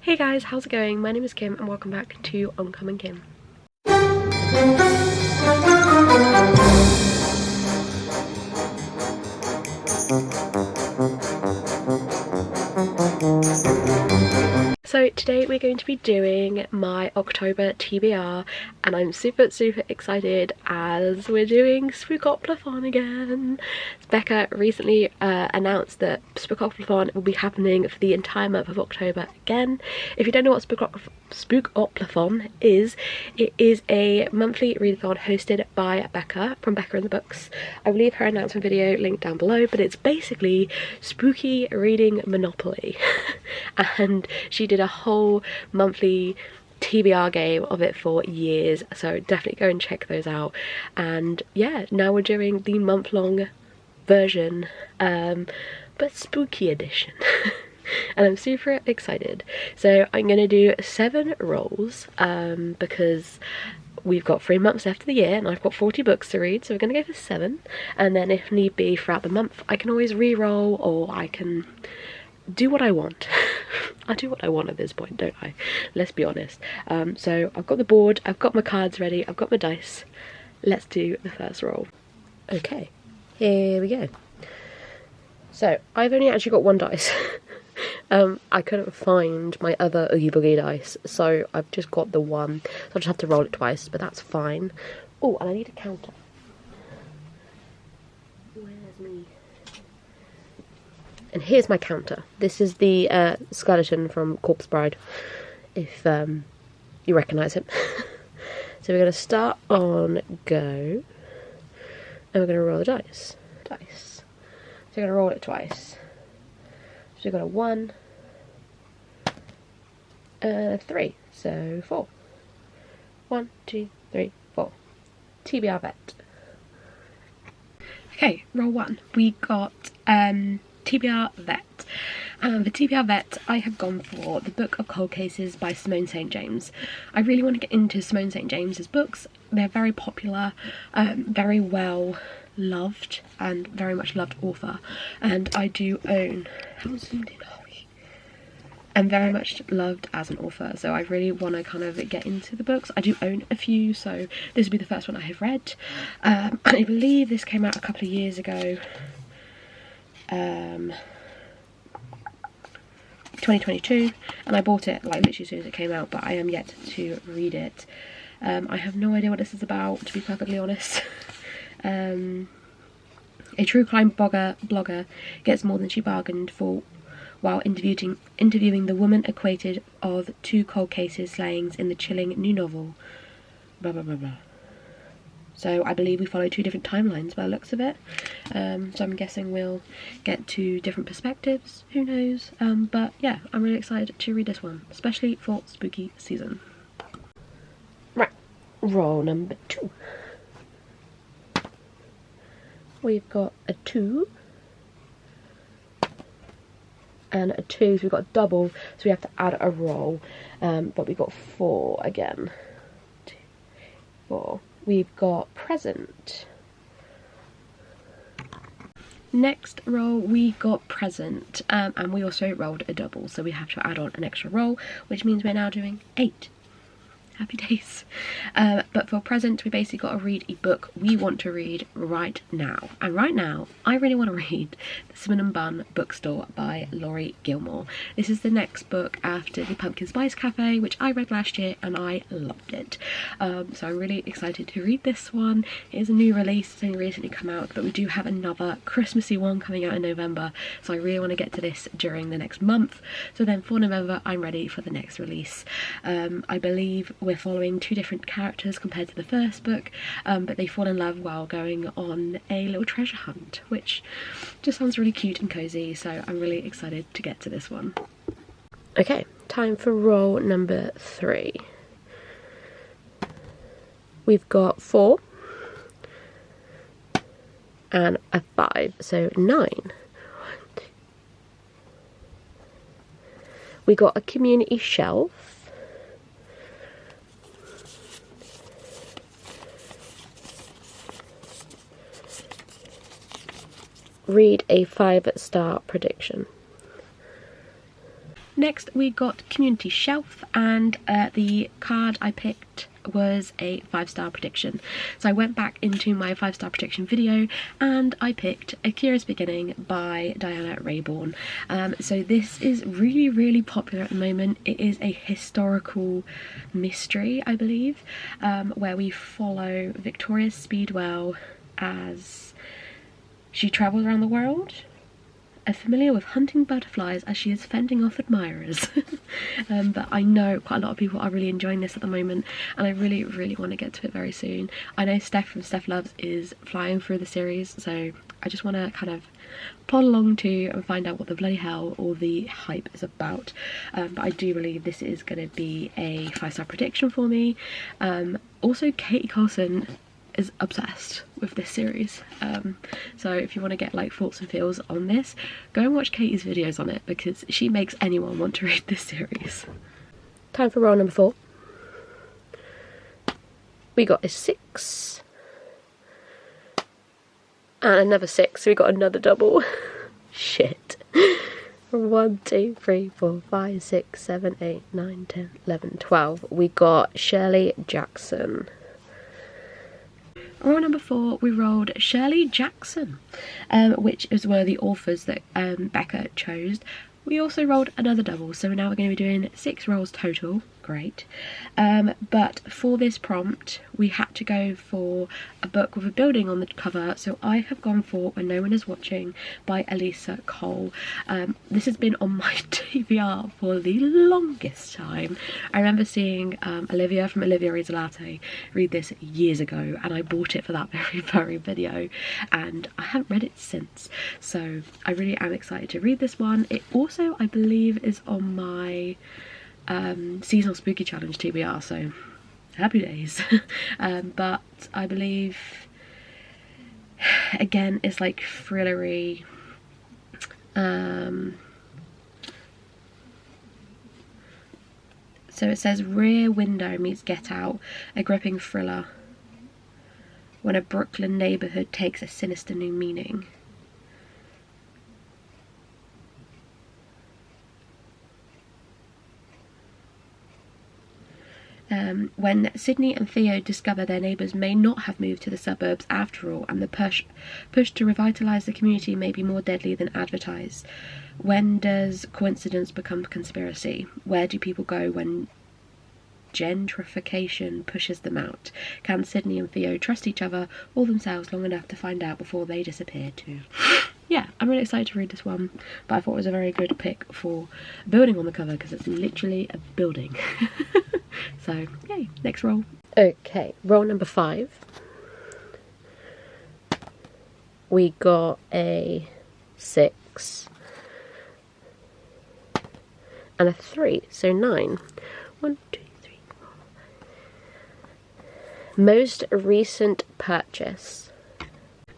Hey guys, how's it going? My name is Kim and welcome back to Uncommonkim. So today we're going to be doing my October TBR and I'm super excited as we're doing Spookoplathon again. Becca recently announced that Spookoplathon will be happening for the entire month of October again. If you don't know what Spookoplathon is, it is a monthly readathon hosted by Becca from Becca and the Books. I will leave her announcement video linked down below, but it's basically spooky reading Monopoly. And she did a whole monthly TBR game of it for years, so definitely go and check those out. And yeah, now we're doing the month-long version, but spooky edition. And I'm super excited. So I'm gonna do 7 rolls because we've got 3 months left of the year and I've got 40 books to read, so we're gonna go for 7, and then if need be throughout the month I can always re-roll, or I can do what I want. I do what I want at this point, don't I? Let's be honest. So I've got the board, I've got my cards ready, I've got my dice. Let's do the first roll. Okay, here we go. So I've only actually got 1 dice. I couldn't find my other Oogie Boogie dice, so I've just got the 1. So I'll just have to roll it twice, but that's fine. Oh, and I need a counter. Where's me? And here's my counter. This is the skeleton from Corpse Bride, if you recognise him. So we're going to start on go, and we're going to roll the dice. So we're going to roll it twice. So we've got a 1, 3, so 4. 1, 2, 3, 4. TBR vet. Okay, roll 1. We got TBR vet. For TBR vet, I have gone for The Book of Cold Cases by Simone St. James. I really want to get into Simone St. James's books. They're very popular, very well loved, and very much loved author. And I do own, how zoomed in are we? I'm very much loved as an author, so I really want to kind of get into the books. I do own a few, so this will be the first one I have read. I believe this came out a couple of years ago. 2022, and I bought it like literally as soon as it came out, but I am yet to read it. I have no idea what this is about, to be perfectly honest. A true crime blogger gets more than she bargained for while interviewing the woman acquitted of 2 cold cases slayings in the chilling new novel. Blah blah blah blah. So I believe we follow 2 different timelines by the looks of it. So I'm guessing we'll get 2 different perspectives. Who knows? But yeah, I'm really excited to read this one, especially for spooky season. Right, roll number 2. We've got a 2 and a 2, so we've got a double, so we have to add a roll. But we've got 4 again. 2, 4. We've got present. Next roll we got present, and we also rolled a double, so we have to add on an extra roll, which means we're now doing 8. Happy days. But for present, we basically got to read a book we want to read right now. And right now, I really want to read The Cinnamon Bun Bookstore by Laurie Gilmore. This is the next book after The Pumpkin Spice Cafe, which I read last year and I loved it. So I'm really excited to read this one. It is a new release, it's only recently come out, but we do have another Christmassy one coming out in November. So I really want to get to this during the next month. So then for November, I'm ready for the next release. I believe we're following 2 different characters compared to the first book, but they fall in love while going on a little treasure hunt, which just sounds really cute and cozy, so I'm really excited to get to this one. Okay, time for roll number 3. We've got 4 and a 5, so 9. We got a community shelf. Read a 5-star prediction. Next we got Community Shelf, and the card I picked was a 5-star prediction. So I went back into my 5-star prediction video and I picked A Curious Beginning by Diana Raybourn. So this is really popular at the moment. It is a historical mystery, I believe, where we follow Victoria Speedwell as she travels around the world, familiar with hunting butterflies as she is fending off admirers. But I know quite a lot of people are really enjoying this at the moment, and I really want to get to it very soon. I know Steph from Steph Loves is flying through the series, so I just want to kind of plod along to and find out what the bloody hell all the hype is about. But I do believe this is going to be a 5-star prediction for me. Also, Katie Carlson is obsessed with this series, so if you want to get like thoughts and feels on this, go and watch Katie's videos on it, because she makes anyone want to read this series. Time for roll number 4. We got a 6 and another 6, so we got another double. Shit. 1, 2, 3, 4, 5, 6, 7, 8, 9, 10, 11, 12. We got Shirley Jackson. Roll number 4, we rolled Shirley Jackson, which is one of the authors that Becca chose. We also rolled another double, so now we're going to be doing 6 rolls total. Great. But for this prompt we had to go for a book with a building on the cover, so I have gone for When No One Is Watching by Elisa Cole. This has been on my TBR for the longest time. I remember seeing Olivia from Olivia Reads a Latte read this years ago, and I bought it for that very video, and I haven't read it since, so I really am excited to read this one. It also, I believe, is on my seasonal spooky challenge TBR, so happy days. But I believe, again, it's like thrillery. So it says Rear Window meets Get Out, a gripping thriller when a Brooklyn neighborhood takes a sinister new meaning. When Sydney and Theo discover their neighbours may not have moved to the suburbs after all, and the push to revitalise the community may be more deadly than advertised. When does coincidence become conspiracy? Where do people go when gentrification pushes them out? Can Sydney and Theo trust each other or themselves long enough to find out before they disappear too? Yeah, I'm really excited to read this one, but I thought it was a very good pick for a building on the cover, because it's literally a building. So, yay, next roll. Okay, roll number 5. We got a 6 and a 3, so 9. 1, 2, 3, 4. Most recent purchase.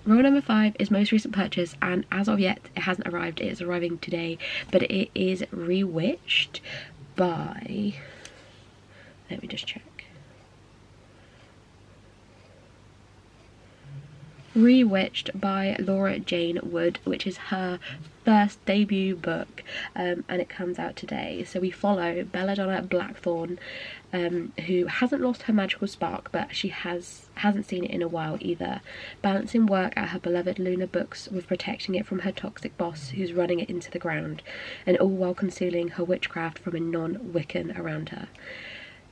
Roll number 5 is most recent purchase, and as of yet it hasn't arrived. It is arriving today, but it is Rewitched by, let me just check. Rewitched by Laura Jane Wood, which is her first debut book, and it comes out today. So we follow Belladonna Blackthorn, who hasn't lost her magical spark, but she hasn't seen it in a while either, balancing work at her beloved Luna Books with protecting it from her toxic boss who's running it into the ground, and all while concealing her witchcraft from a non-Wiccan around her.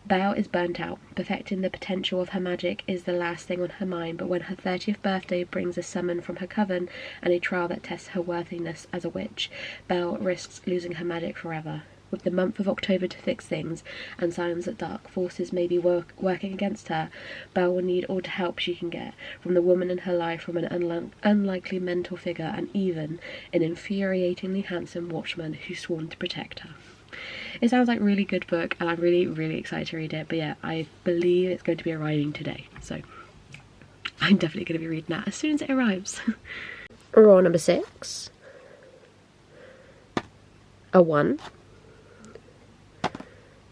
Belle is burnt out. Perfecting the potential of her magic is the last thing on her mind, but when her 30th birthday brings a summon from her coven and a trial that tests her worthiness as a witch, Belle risks losing her magic forever. With the month of October to fix things, and signs that dark forces may be working against her, Belle will need all the help she can get, from the woman in her life, from an unlikely mentor figure, and even an infuriatingly handsome watchman who's sworn to protect her. It sounds like a really good book, and I'm really excited to read it, but yeah, I believe it's going to be arriving today, so I'm definitely going to be reading that as soon as it arrives. Roll number 6. A 1.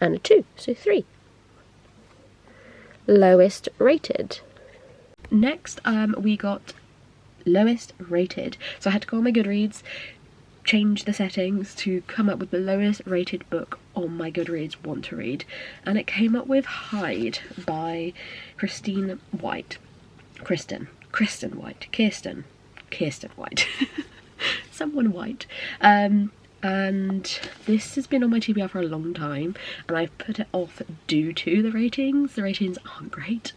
And a 2, so 3. Lowest rated. Next, we got lowest rated. So I had to go on my Goodreads, changed the settings to come up with the lowest rated book on my Goodreads want to read, and it came up with Hide by Kirsten White. Someone White. And this has been on my TBR for a long time, and I've put it off due to the ratings. The ratings aren't great,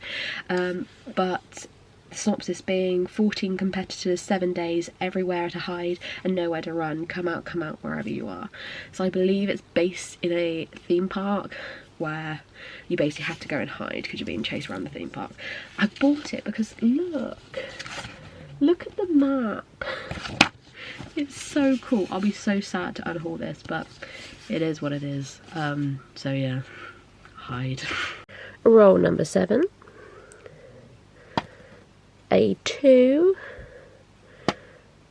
but the synopsis being 14 competitors, 7 days, everywhere to hide and nowhere to run. Come out wherever you are. So I believe it's based in a theme park where you basically have to go and hide because you're being chased around the theme park. I bought it because look at the map. It's so cool. I'll be so sad to unhaul this, but it is what it is. So yeah, Hide. Roll number 7. A 2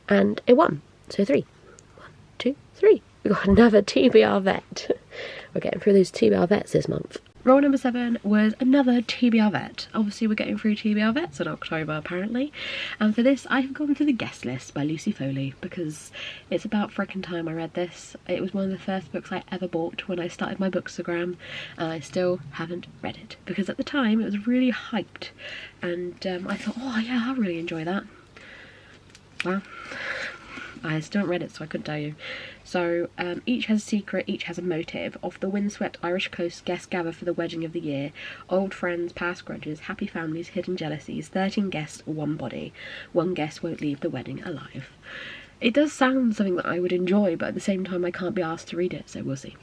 and a 1, so 3. 1, 2, 3. We got another TBR vet. We're getting through those TBR vets this month. Roll number 7 was another TBR vet. Obviously we're getting through TBR vets in October apparently, and for this I have gone to The Guest List by Lucy Foley because it's about frickin' time I read this. It was one of the first books I ever bought when I started my Bookstagram, and I still haven't read it because at the time it was really hyped, and I thought, oh yeah, I'll really enjoy that. Well, I still haven't read it, so I couldn't tell you. So each has a secret, each has a motive. Off the windswept Irish coast, guests gather for the wedding of the year. Old friends, past grudges, happy families, hidden jealousies. 13 guests, one body. One guest won't leave the wedding alive. It does sound something that I would enjoy, but at the same time I can't be asked to read it, so we'll see.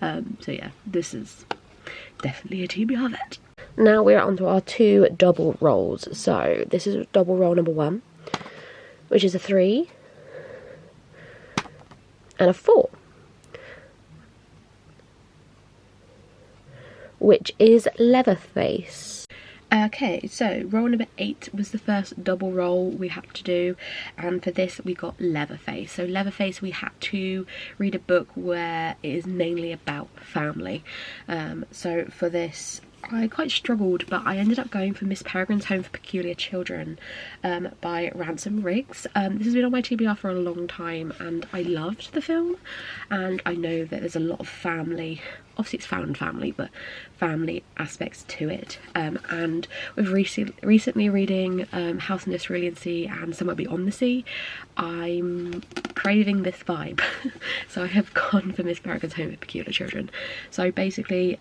So yeah, this is definitely a TBR vet. Now we're on to our 2 double rolls. So this is double roll number 1, which is a 3 and a 4, which is Leatherface. Okay, so roll number 8 was the first double roll we had to do, and for this we got Leatherface. So Leatherface, we had to read a book where it is mainly about family. So for this I quite struggled, but I ended up going for Miss Peregrine's Home for Peculiar Children by Ransom Riggs. This has been on my TBR for a long time, and I loved the film, and I know that there's a lot of family, obviously it's found family, but family aspects to it, and with recently reading House in the Cerulean Sea and Somewhere Beyond the Sea, I'm craving this vibe. So I have gone for Miss Peregrine's Home for Peculiar Children. So basically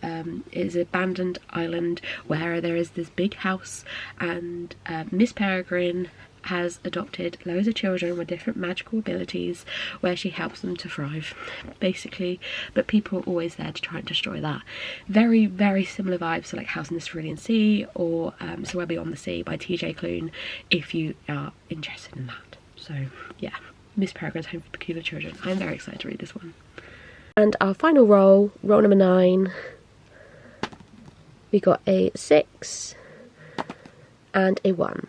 it's an abandoned island where there is this big house, and Miss Peregrine has adopted loads of children with different magical abilities where she helps them to thrive, basically, but people are always there to try and destroy that. Very, very similar vibes to like House in the Cerulean Sea or Somewhere Beyond the Sea by TJ Klune, if you are interested in that. So yeah, Miss Peregrine's Home for Peculiar Children. I'm very excited to read this one. And our final roll, roll number 9, we got a 6 and a 1.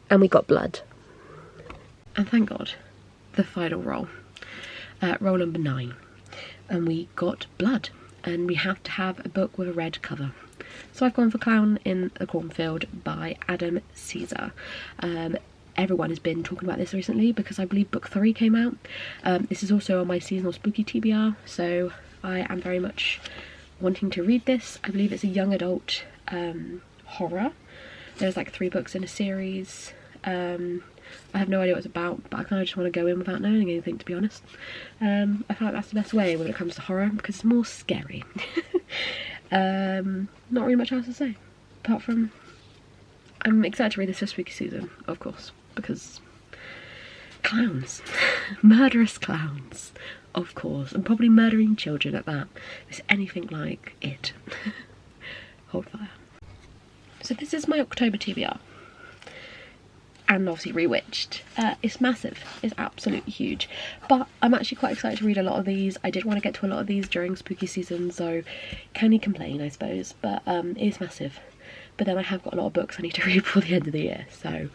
And we got Blood. And thank God, the final roll. Roll number 9. And we got Blood. And we have to have a book with a red cover. So I've gone for Clown in a Cornfield by Adam Caesar. Everyone has been talking about this recently because I believe book 3 came out. This is also on my seasonal spooky TBR, so I am very much wanting to read this. I believe it's a young adult horror. There's like 3 books in a series. I have no idea what it's about, but I kind of just want to go in without knowing anything, to be honest. I feel like that's the best way when it comes to horror, because it's more scary. Not really much else to say, apart from I'm excited to read this for spooky season, of course, because clowns. Murderous clowns, of course, and probably murdering children at that. If it's anything like it. Hold fire. So this is my October TBR, and obviously Rewitched. It's massive, it's absolutely huge, but I'm actually quite excited to read a lot of these. I did want to get to a lot of these during spooky season, so can you complain, I suppose, but it is massive. But then I have got a lot of books I need to read before the end of the year, so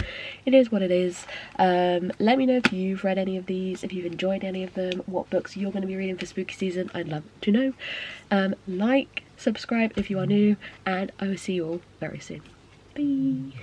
it is what it is. Let me know if you've read any of these, if you've enjoyed any of them, what books you're going to be reading for spooky season. I'd love to know. Like, subscribe if you are new, and I will see you all very soon. Bye!